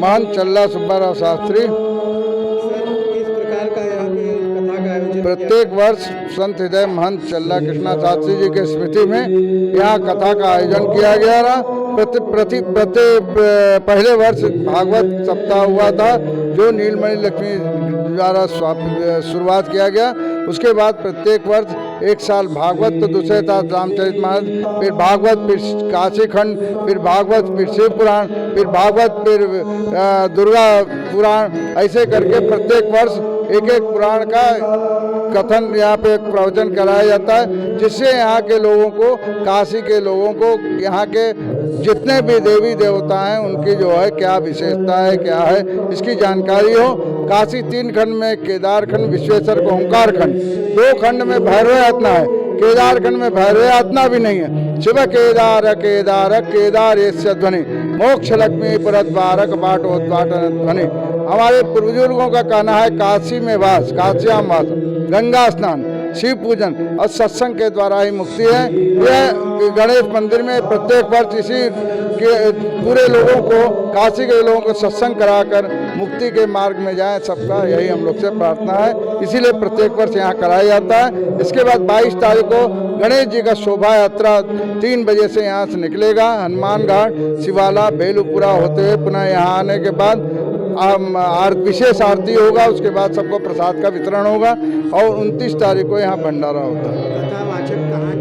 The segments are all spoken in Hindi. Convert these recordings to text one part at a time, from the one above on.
महंत चल्ला सुब्बाराव शास्त्री। किस प्रकार का यहाँ पे कथा का आयोजन प्रत्येक वर्ष संत हृदय महंत चल्ला कृष्णा शास्त्री जी के स्मृति में यहाँ कथा का आयोजन किया गया रहा। पहले वर्ष भागवत सप्ताह हुआ था जो नीलमणि लक्ष्मी द्वारा शुरुआत किया गया। उसके बाद प्रत्येक वर्ष एक साल भागवत, तो दूसरे था रामचरितमानस, फिर भागवत, फिर काशी खंड, फिर भागवत, फिर शिव पुराण, फिर भागवत, फिर दुर्गा पुराण, ऐसे करके प्रत्येक वर्ष एक एक पुराण का कथन यहाँ पे प्रवचन कराया जाता है, जिससे यहाँ के लोगों को, काशी के लोगों को, यहाँ के जितने भी देवी देवता हैं उनकी जो है क्या विशेषता है, क्या है, इसकी जानकारी हो। काशी 3 खंड में, केदार खंड, विश्वेश्वर को ओंकार खंड, 2 खंड में भैरव यातना है, केदार खंड में भैरव यातना भी नहीं है। शिव केदार केदार केदार यस्य ध्वनि, मोक्ष लक्ष्मी परद्वारक बाटोद्वाटन ध्वनि। हमारे बुजुर्गों का कहना है काशी में वास, काश्याम वास, गंगा स्नान, शिव पूजन और सत्संग के द्वारा ही मुक्ति है। यह गणेश मंदिर में प्रत्येक वर्ष इसी के पूरे लोगों को, काशी के लोगों को सत्संग कराकर मुक्ति के मार्ग में जाएं, सबका यही हम लोग से प्रार्थना है। इसीलिए प्रत्येक वर्ष यहाँ कराया जाता है। इसके बाद 22 तारीख को गणेश जी का शोभा यात्रा 3 बजे से यहाँ से निकलेगा। हनुमान घाट, शिवाला, बेलूपुरा होते हुए पुनः यहाँ आने के बाद विशेष आरती होगा। उसके बाद सबको प्रसाद का वितरण होगा और 29 तारीख को यहाँ भंडारा होता है।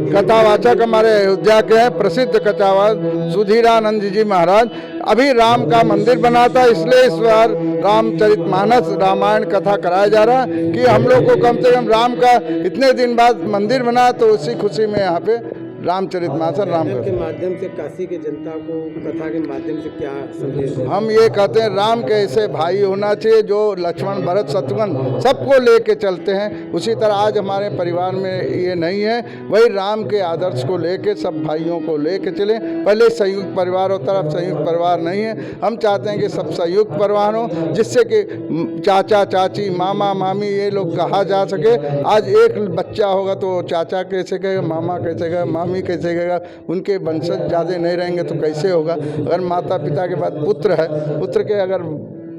कथावाचक हमारे अयोध्या के हैं, प्रसिद्ध कथावाचक सुधीरानंद जी महाराज। अभी राम का मंदिर बना था, इसलिए इस बार रामचरितमानस रामायण कथा कराया जा रहा है कि हम लोग को कम से कम राम का इतने दिन बाद मंदिर बना, तो उसी खुशी में यहाँ पे रामचरितमानस राम के माध्यम से काशी के जनता को कथा के माध्यम से क्या संदेश है? हम ये कहते हैं राम के ऐसे भाई होना चाहिए जो लक्ष्मण, भरत, शत्रुघ्न सबको लेके चलते हैं। उसी तरह आज हमारे परिवार में ये नहीं है, वही राम के आदर्श को लेके सब भाइयों को लेके चले। पहले संयुक्त परिवार होता, अब संयुक्त परिवार नहीं है। हम चाहते हैं कि सब संयुक्त परिवार हो, जिससे कि चाचा चाची, मामा मामी ये लोग कहा जा सके। आज एक बच्चा होगा तो चाचा कैसे कहेगा, मामा कैसे कहेगा, मामी कैसे कहेगा, उनके वंशज ज़्यादा नहीं रहेंगे तो कैसे होगा। अगर माता पिता के बाद पुत्र है, पुत्र के अगर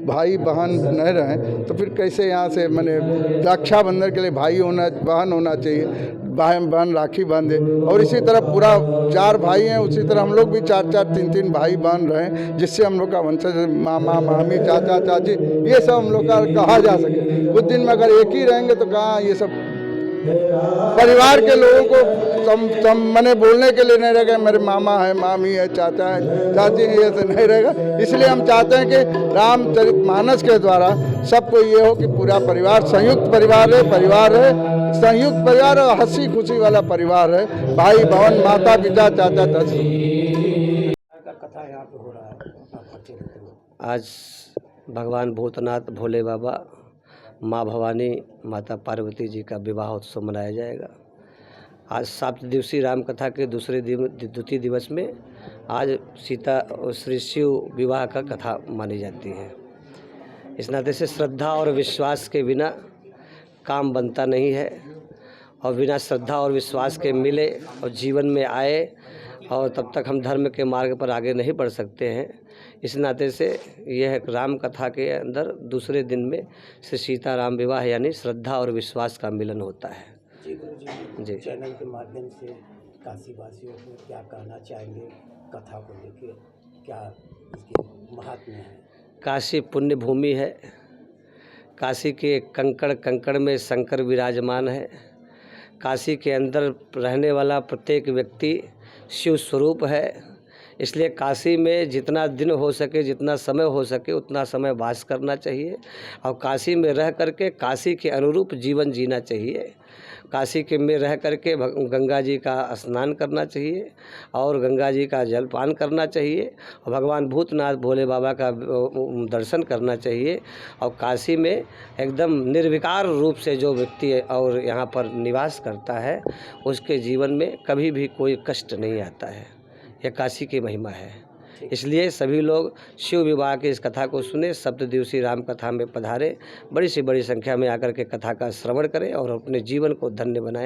भाई बहन नहीं रहें तो फिर कैसे यहाँ से, मैंने रक्षाबंधन के लिए भाई होना, बहन होना चाहिए, बहन राखी बांधे। और इसी तरह पूरा 4 भाई हैं, उसी तरह हम लोग भी 4-4, 3-3 भाई बहन रहें, जिससे हम लोग का वंशज, मामा मामी, चाचा चाची, ये सब हम लोग का कहा जा सके। कुछ दिन में अगर एक ही रहेंगे तो कहाँ ये सब परिवार के लोगों को मैंने बोलने के लिए नहीं रहेगा मेरे मामा है, मामी है, चाचा है, चाची है, ये तो नहीं रहेगा। इसलिए हम चाहते हैं कि रामचरितमानस के द्वारा सबको ये हो कि पूरा परिवार संयुक्त परिवार है, संयुक्त परिवार और हंसी खुशी वाला परिवार है, भाई बहन, माता पिता, चाचा चाची। कथा यहाँ पे हो रहा है, आप बच्चे रहते हो। आज भगवान भूतनाथ भोले बाबा, माँ भवानी, माता पार्वती जी का विवाह उत्सव मनाया जाएगा। आज 7 दिवसीय राम कथा के द्वितीय दिवस में आज सीता और श्री शिव विवाह का कथा मानी जाती है। इस नाते से श्रद्धा और विश्वास के बिना काम बनता नहीं है, और बिना श्रद्धा और विश्वास के मिले और जीवन में आए और तब तक हम धर्म के मार्ग पर आगे नहीं बढ़ सकते हैं। इस नाते से यह राम कथा के अंदर दूसरे दिन में श्री सीता राम विवाह यानी श्रद्धा और विश्वास का मिलन होता है। जी गुरु जी, चैनल के माध्यम से काशीवासियों को क्या कहना चाहेंगे कथा को लेकर, क्या इसके महात्म्य है? काशी पुण्य भूमि है। काशी के कंकड़ कंकड़ में शंकर विराजमान है। काशी के अंदर रहने वाला प्रत्येक व्यक्ति शिव स्वरूप है। इसलिए काशी में जितना दिन हो सके, जितना समय हो सके उतना समय वास करना चाहिए और काशी में रह करके काशी के अनुरूप जीवन जीना चाहिए। काशी के में रह करके गंगा जी का स्नान करना चाहिए और गंगा जी का जलपान करना चाहिए और भगवान भूतनाथ भोले बाबा का दर्शन करना चाहिए। और काशी में एकदम निर्विकार रूप से जो व्यक्ति और यहाँ पर निवास करता है उसके जीवन में कभी भी कोई कष्ट नहीं आता है। यह काशी की महिमा है। इसलिए सभी लोग शिव विवाह की इस कथा को सुने, 7 दिवसीय राम कथा में पधारे, बड़ी से बड़ी संख्या में आकर के कथा का श्रवण करें और अपने जीवन को धन्य बनाएं।